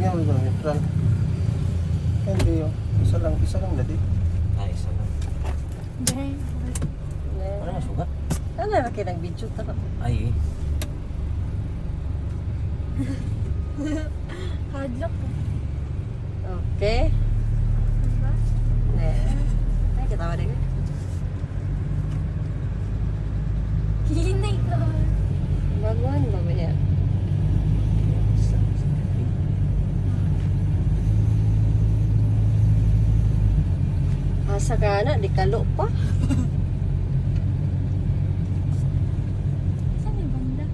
Tingnan mo ito, neutral. Hindi yun. Isa lang dati. Ay, isa lang. Dahil. Ano nga sugat? Ano na kinang video to? Ay, eh. Hadlock po. Okay. Diba? Ay, kitawa rin. Kinay ko. Baguhan ba ba yan? Asa ka na, di kalo pa. Saan yung banda?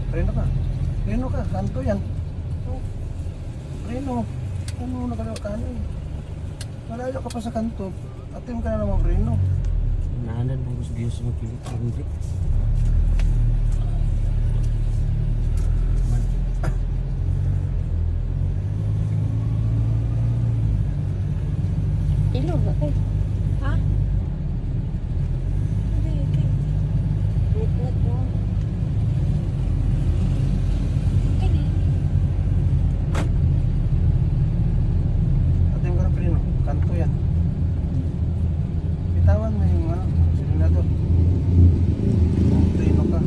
Preno ka. Kanto yan. Preno. Ano na kanan? Malayo ka pa sa kanto. Atim ka na naman preno. Naanan mo gusto Diyos mo pilit. Hindi. Ilog ba kayo? Ha? Hindi, okay. Nit-nit mo. Okay na yun. Atim ka na preno. Kanto yan. Bitawan mo yung silinador. Preno ka.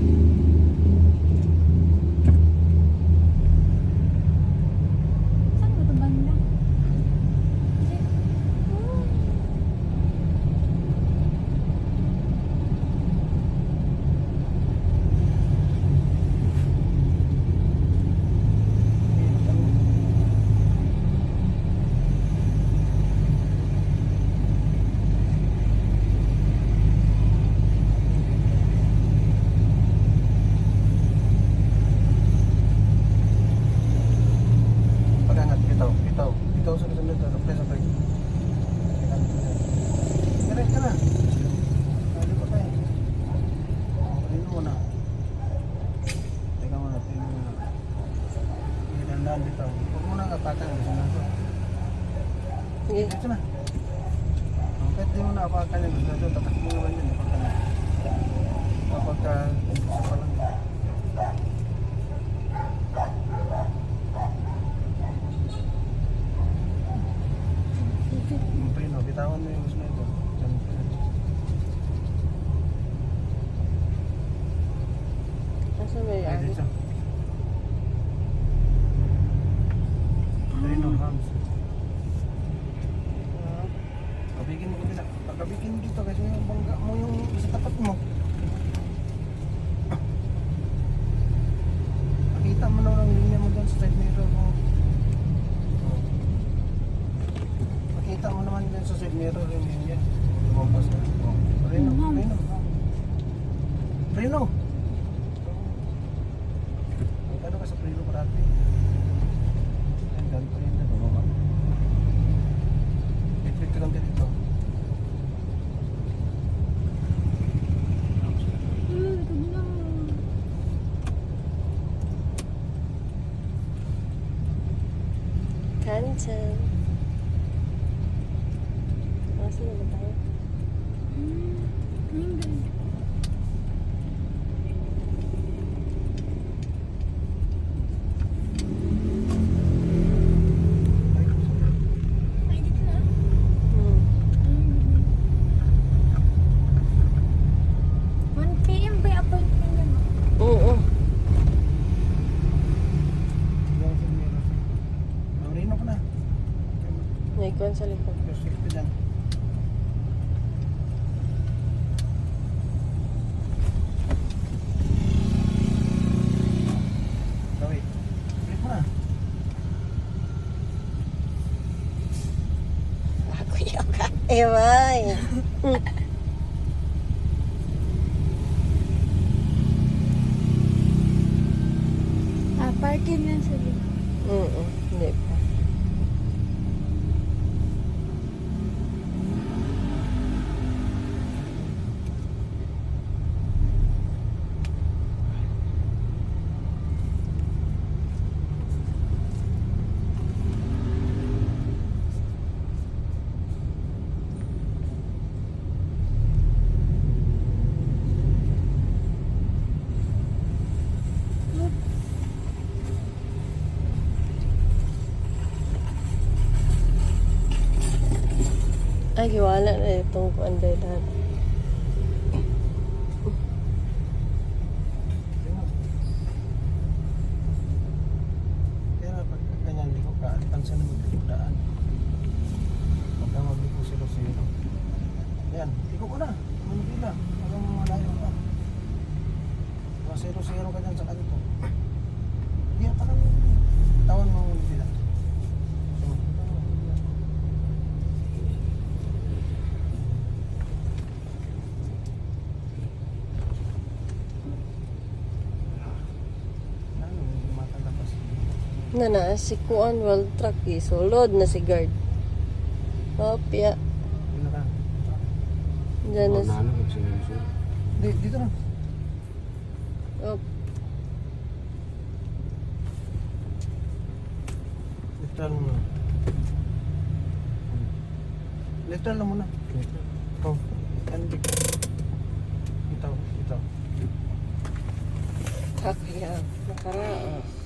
Saan mo ito banda? Pag-angat, bitaw. Bitaw sa kasunod. Sabay. Direct ka na. Pwede pa tayo. Preno mo na. Teka muna, preno mo na. Dandan bitaw. Huwag mo nang apakan ang kasunod. Sige. Dito na. Kahit di mo na apakan yung kasunod, tatak mo naman yun. Kapag isa pa lang. Preno, bitawan mo yung gusto nito. Diyan pa yan. Asa ba Ay, yan? dito. Preno, hams. Kabigin mo kabila. Pagkabigin mo dito kasi yung bangga mo yung sa tapat mo. Nakita mo na ang linya mo doon sa side mirror mo. Nakita mo naman dyan sa side mirror yung linya. Lumampas na. Preno, preno. Preno! Magkano ka sa preno parati? Ayan, ganito yun na. Bumaba. Ipit ka lang dito. Ito na. Cancel. Asa na ba tayo? Ayun, ganun. Ay, dito na. Hmm. Ayun, 1 PM ba yung appointment niya, ma? Oo. Yung side mirror. Marino ka na. May kuwan sa likod. Just click ka dyan. Gawin. Click mo na. Ako yung ka. Eway. Parking lang sa dito. Hindi pa. Ay, giwala na itong kuandedan. Tingnan. Kaya na pag ganyan, hindi ko kaalipansan na magdaan. Huwag kang magliko silo-silo. Yan, iko ko na. Manubila. Hanggang malayo pa. Mga silo-silo ka dyan sa kanito. Yan, parang tawan mo manubila. So, tawan mo manubila. Ano, matalapas. Na si Kuan World Truck sulod na si guard. Opya. Yun na ka. Diyan na si... Ano kung sinusunod? Dito na. Op. Liftan mo muna. Liftan lang muna. Oh, yan dito. Ito. Kakaya. Nakaraos.